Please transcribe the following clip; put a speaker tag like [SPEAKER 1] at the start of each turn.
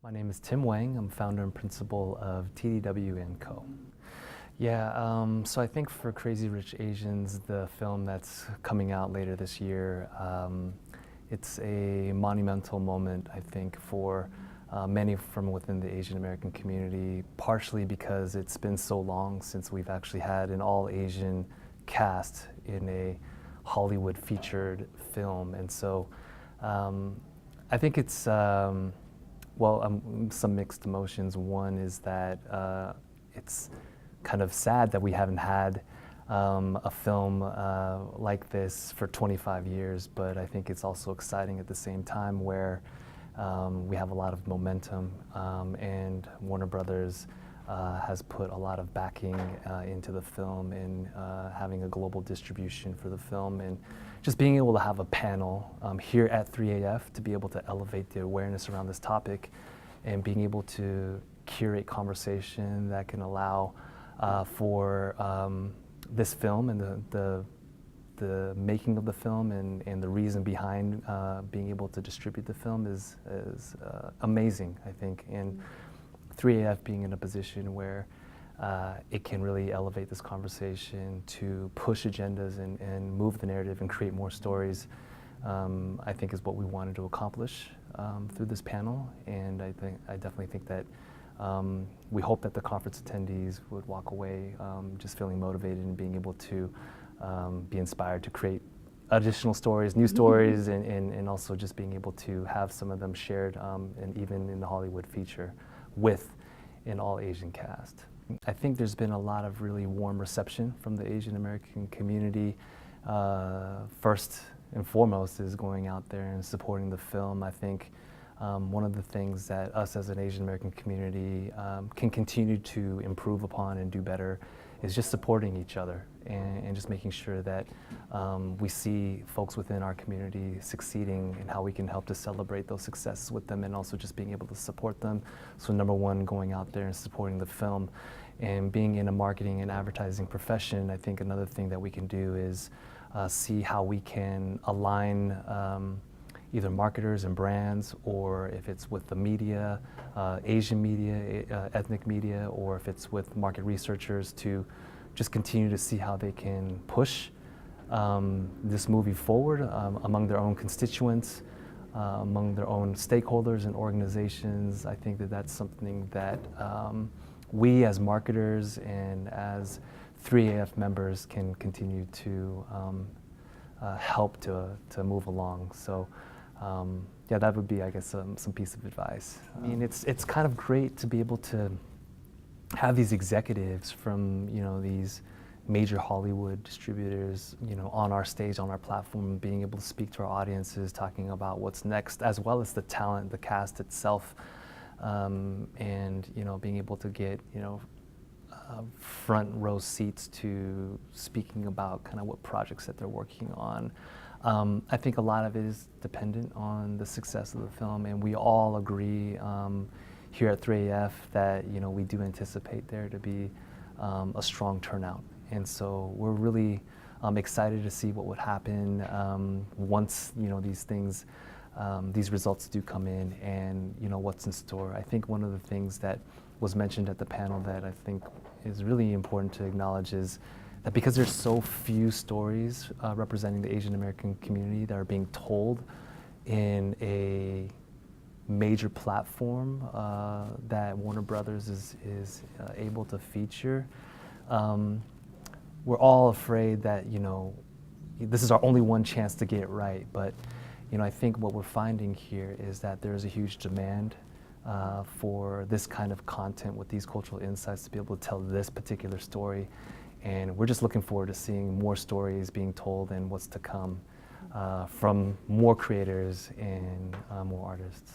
[SPEAKER 1] My name is Tim Wang. I'm founder and principal of TDW+Co. Yeah, so I think for Crazy Rich Asians, the film that's coming out later this year, it's a monumental moment, I think, for many from within the Asian American community, partially because it's been so long since we've actually had an all-Asian cast in a Hollywood featured film. And so I think it's, some mixed emotions. One is that it's kind of sad that we haven't had a film like this for 25 years, but I think it's also exciting at the same time where we have a lot of momentum, and Warner Brothers has put a lot of backing into the film and having a global distribution for the film, and just being able to have a panel here at 3AF to be able to elevate the awareness around this topic and being able to curate conversation that can allow for this film and the making of the film and the reason behind being able to distribute the film is amazing, I think. And 3AF being in a position where it can really elevate this conversation to push agendas and move the narrative and create more stories, I think is what we wanted to accomplish through this panel. And I definitely think that we hope that the conference attendees would walk away just feeling motivated and being able to be inspired to create additional stories, new stories, and also just being able to have some of them shared and even in the Hollywood feature with an all-Asian cast. I think there's been a lot of really warm reception from the Asian American community. First and foremost is going out there and supporting the film. I think one of the things that us as an Asian American community can continue to improve upon and do better is just supporting each other and just making sure that we see folks within our community succeeding and how we can help to celebrate those successes with them, and also just being able to support them. So number one, going out there and supporting the film. And being in a marketing and advertising profession, I think another thing that we can do is see how we can align either marketers and brands, or if it's with the media, Asian media, ethnic media, or if it's with market researchers, to just continue to see how they can push this movie forward among their own constituents, among their own stakeholders and organizations. I think that that's something that we as marketers and as 3AF members can continue to help to move along. So yeah, that would be, I guess, some piece of advice. I mean, it's kind of great to be able to have these executives from, these major Hollywood distributors, on our stage, on our platform, being able to speak to our audiences, talking about what's next, as well as the talent, the cast itself, and being able to get front row seats to speaking about kind of what projects that they're working on. I think a lot of it is dependent on the success of the film, and we all agree here at 3AF that we do anticipate there to be a strong turnout, and so we're really excited to see what would happen once these things, these results do come in, and what's in store. I think one of the things that was mentioned at the panel that I think is really important to acknowledge is that because there's so few stories representing the Asian American community that are being told in a major platform that Warner Brothers is able to feature, we're all afraid that this is our only one chance to get it right. But I think what we're finding here is that there's a huge demand for this kind of content with these cultural insights to be able to tell this particular story. And we're just looking forward to seeing more stories being told and what's to come from more creators and more artists.